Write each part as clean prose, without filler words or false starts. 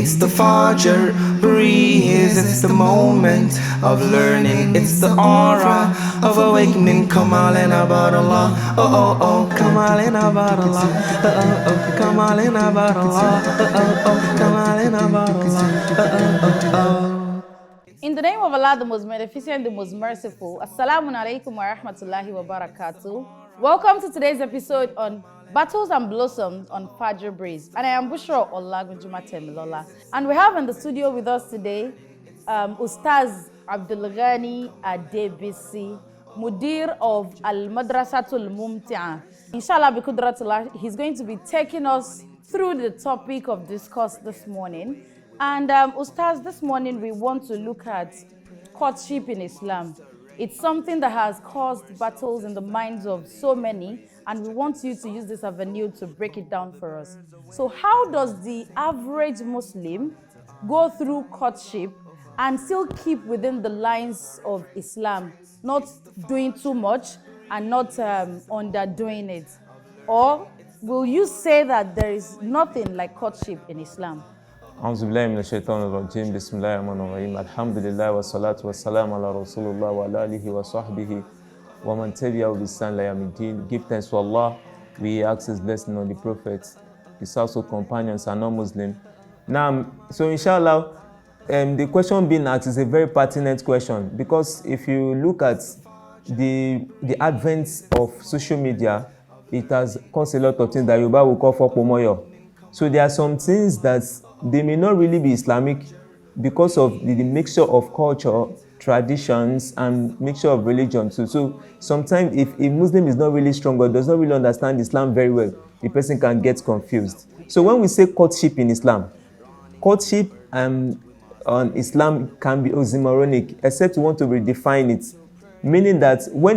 It's the FAJR breeze, it's the moment of learning, it's the aura of awakening. Come on in about Allah, oh oh oh, come on in about Allah, oh oh oh, come on in about Allah, oh oh oh, come on in about Allah, oh oh oh. In the name of Allah, the most beneficent, the most merciful, Assalamu alaikum wa rahmatullahi wa barakatuh. Welcome to today's episode on Battles and Blossoms on FAJR Breeze. And I am Olagunju-Matemilola. And we have in the studio with us today Ustaz Abdulghani Adebisi, Mudir of Al-Madrasatul Mumti'a. Inshallah, bikudratullah, he's going to be taking us through the topic of discourse this morning. And Ustaz, this morning we want to look at courtship in Islam. It's something that has caused battles in the minds of so many, and we want you to use this avenue to break it down for us. So how does the average Muslim go through courtship and still keep within the lines of Islam, not doing too much and not underdoing it? Or will you say that there is nothing like courtship in Islam? أعوذ بالله من الشيطان الرجيم بسم الله الرحمن الرحيم الحمد لله والصلاة والسلام على رسول الله وعلى آله وصحبه ومن تبعه بإحسان إلى يوم الدين. Give thanks to Allah. We ask His blessing on the prophets, His household companions, and non-Muslim. Now, so inshallah, the question being asked is a very pertinent question, because if you look at the advent of social media, it has caused a lot of things that Yoruba will call for pomoyo. So there are some things that they may not really be Islamic because of the mixture of culture, traditions, and mixture of religion too. So sometimes if a Muslim is not really strong or does not really understand Islam very well, the person can get confused. So when we say courtship in Islam, courtship on Islam can be oxymoronic, except we want to redefine it. Meaning that when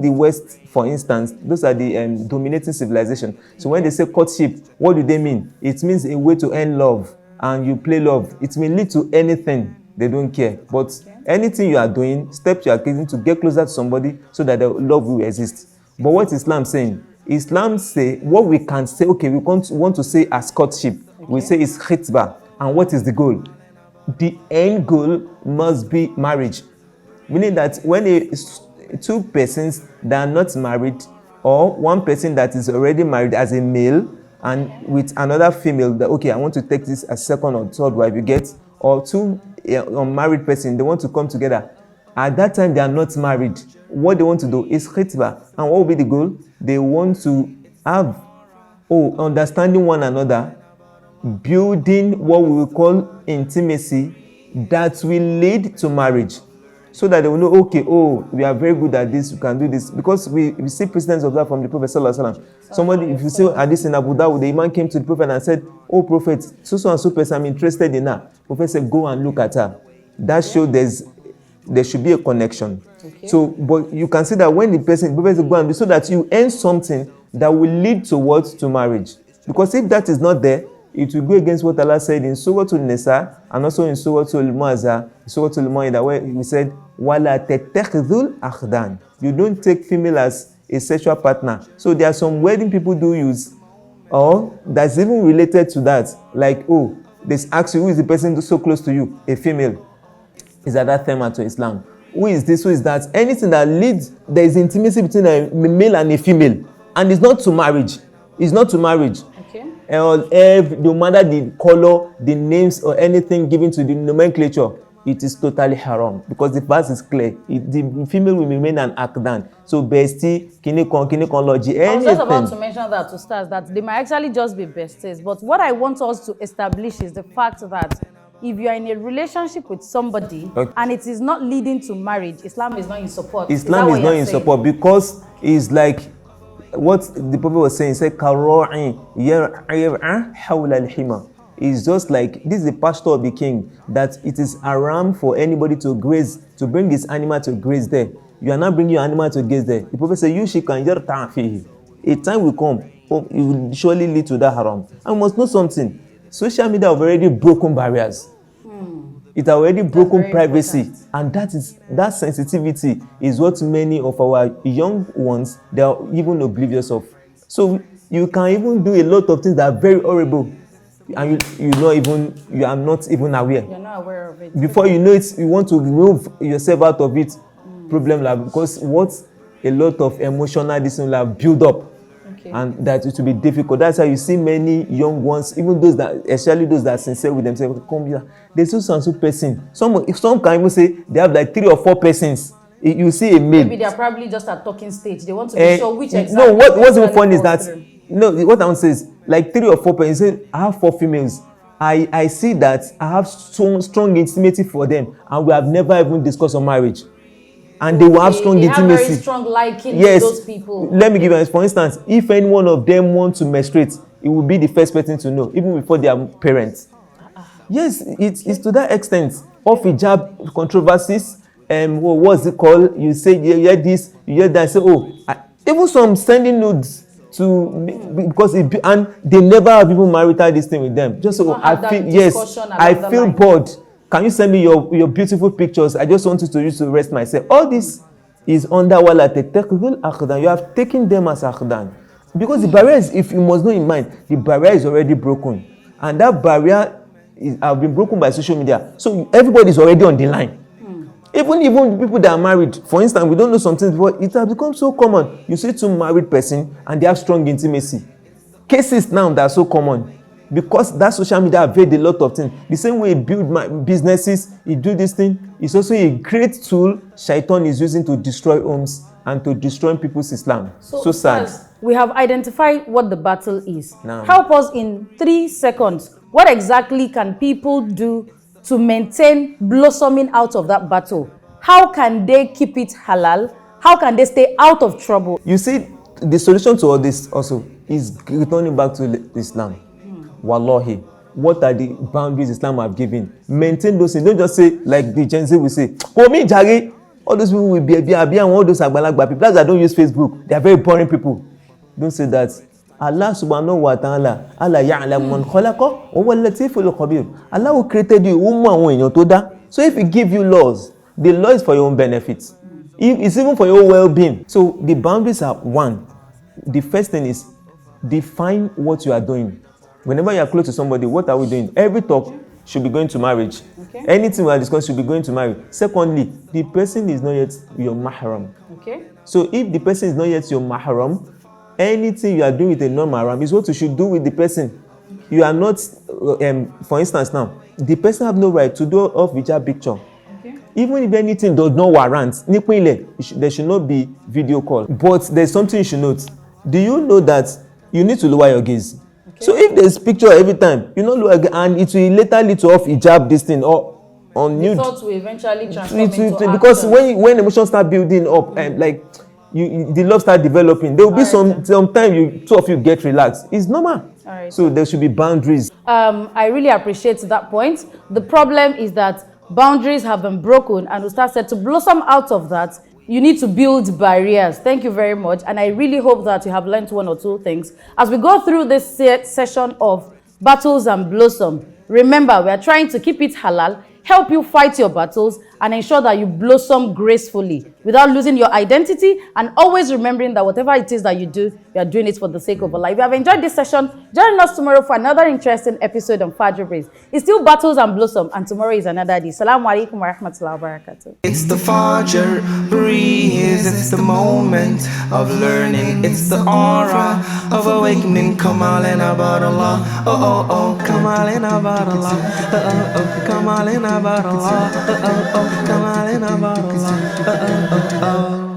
the West, for instance, those are the dominating civilization. So when they say courtship, what do they mean? It means a way to earn love, and you play love. It may lead to anything. They don't care. But anything you are doing, steps you are taking to get closer to somebody so that the love will exist. But what is Islam saying? Islam say, what we can say, okay, we want to say as courtship. Okay. We say it's khitbah. And what is the goal? The end goal must be marriage. Meaning that when two persons that are not married, or one person that is already married as a male and with another female, that okay, I want to take this as second or third wife, you get, or two unmarried person, they want to come together. At that time, they are not married. What they want to do is khitbah. And what will be the goal? They want to have understanding one another, building what we will call intimacy that will lead to marriage. So that they will know, okay, we are very good at this, we can do this. Because we see precedents of that from the Prophet Sallallahu Alaihi Wasallam. Somebody, if you say hadith in Abu Dawud, the Imam came to the Prophet and said, "Oh Prophet, so and so person, I'm interested in her." The Prophet said, "Go and look at her." That shows there should be a connection. Okay. So, but you can see that when the Prophet said, "Go and do," so that you earn something that will lead towards to marriage. Because if that is not there, it will go against what Allah said in Surah An-Nisa and also in Surah Al-Mu'azzah, Surah Al-Ma'idah, where He said, "Wala tattakhidhul akhdan." You don't take female as a sexual partner. So there are some wedding people do use, or that's even related to that. Like, they ask you, who is the person so close to you? A female. Is that thema to Islam? Who is this? Who is that? Anything that leads, there is intimacy between a male and a female, and it's not to marriage. It's not to marriage. Okay. No matter the color, the names, or anything given to the nomenclature, it is totally haram, because the verse is clear. The female will remain an akdan. So bestie, kinikology, anything. I was just about to mention that to start, that they might actually just be besties. But what I want us to establish is the fact that if you are in a relationship with somebody and it is not leading to marriage, Islam is not in support. Islam is not in support, because it's like what the Prophet was saying. He said, "Karo'i yar'a hawla al-hima." It's just like, this is the pasture of the king, that it is haram for anybody to graze, to bring his animal to graze there. You are not bringing your animal to graze there. The Prophet said, "Yushikan yarta'a fihi." A time will come, it will surely lead to that haram. And we must know something. Social media have already broken barriers. It has already broken privacy. And that sensitivity is what many of our young ones, they are even oblivious of. So you can even do a lot of things that are very horrible. and you are not even aware. You're not aware of it. Before you know it, you want to remove yourself out of it. Problem like, because what a lot of emotional this will have build up. Okay. And that it will be difficult. That's how you see many young ones, even those that, especially those that are sincere with themselves, come here. There's so and so person. Some can even say they have like 3 or 4 persons. You see a male. Maybe they are probably just at talking stage. They want to be sure which exactly. No, what's even funny is that what I want to say is like 3 or 4 persons. Say I have 4 females. I see that I have strong intimacy for them, and we have never even discussed on marriage. And they will have strong intimacy. Have very strong liking to those people. Let me give you, for instance, if any one of them wants to menstruate, it will be the first person to know, even before their parents. Yes, it's to that extent. Of hijab controversies, what's it called? You say you hear this, you hear that. Say, even some sending nudes because and they never have even marital this thing with them. Just so I feel bored. Can you send me your beautiful pictures? I just want to use to rest myself. All this is under wala tetekul akhdan. You have taken them as akhdan. Because the barrier is, if you must know in mind, the barrier is already broken. And that barrier have been broken by social media. So everybody is already on the line. Even people that are married, for instance, we don't know something before, it has become so common. You see 2 married person and they have strong intimacy. Cases now that are so common. Because that social media availed a lot of things. The same way you build my businesses, you do this thing, it's also a great tool Shaitan is using to destroy homes and to destroy people's Islam. So sad. We have identified what the battle is. Now, help us in 3 seconds. What exactly can people do to maintain blossoming out of that battle? How can they keep it halal? How can they stay out of trouble? You see, the solution to all this also is returning back to Islam. Wallahi, what are the boundaries Islam have given? Maintain those things. Don't just say, like the Gen Z will say, Jari. All those people will be and all those agbalagba people that don't use Facebook. They are very boring people. Don't say that. Allah subhanahu wa ta'ala, Allah ya'lamu man khalaqa wa huwa al-latiful khabir. Allah who created you. So if he give you laws, the law is for your own benefit. It's even for your well-being. So the boundaries are 1. The first thing is define what you are doing. Whenever you are close to somebody, what are we doing? Every talk should be going to marriage. Okay. Anything we are discussing should be going to marriage. Secondly, the person is not yet your mahram. Okay. So if the person is not yet your mahram, anything you are doing with a non-mahram is what you should do with the person. You are not, for instance now, the person have no right to do off hijab picture. Okay. Even if anything does not warrant, there should not be video call. But there's something you should note. Do you know that you need to lower your gaze? So if there's picture every time, and it will later lead to off hijab this thing or on nude. Thoughts will eventually transform into because when emotions start building up and the love start developing, there will be some time 2 of you get relaxed. It's normal. All right. So there should be boundaries. I really appreciate that point. The problem is that boundaries have been broken, and Ustaz said to blossom out of that, you need to build barriers. Thank you very much. And I really hope that you have learned 1 or 2 things. As we go through this session of battles and blossom, remember, we are trying to keep it halal, help you fight your battles, and ensure that you blossom gracefully without losing your identity, and always remembering that whatever it is that you do, you are doing it for the sake of Allah. If you have enjoyed this session, join us tomorrow for another interesting episode on FAJR Breeze. It's still battles and blossom, and tomorrow is another day. Assalamu alaikum wa rahmatullahi wa barakatuh. It's the FAJR Breeze, it's the moment of learning, it's the aura of awakening. Come on and about Allah, oh oh oh, come on and about Allah, oh oh, come on and about Allah, oh oh oh, come on and about Allah, oh oh oh.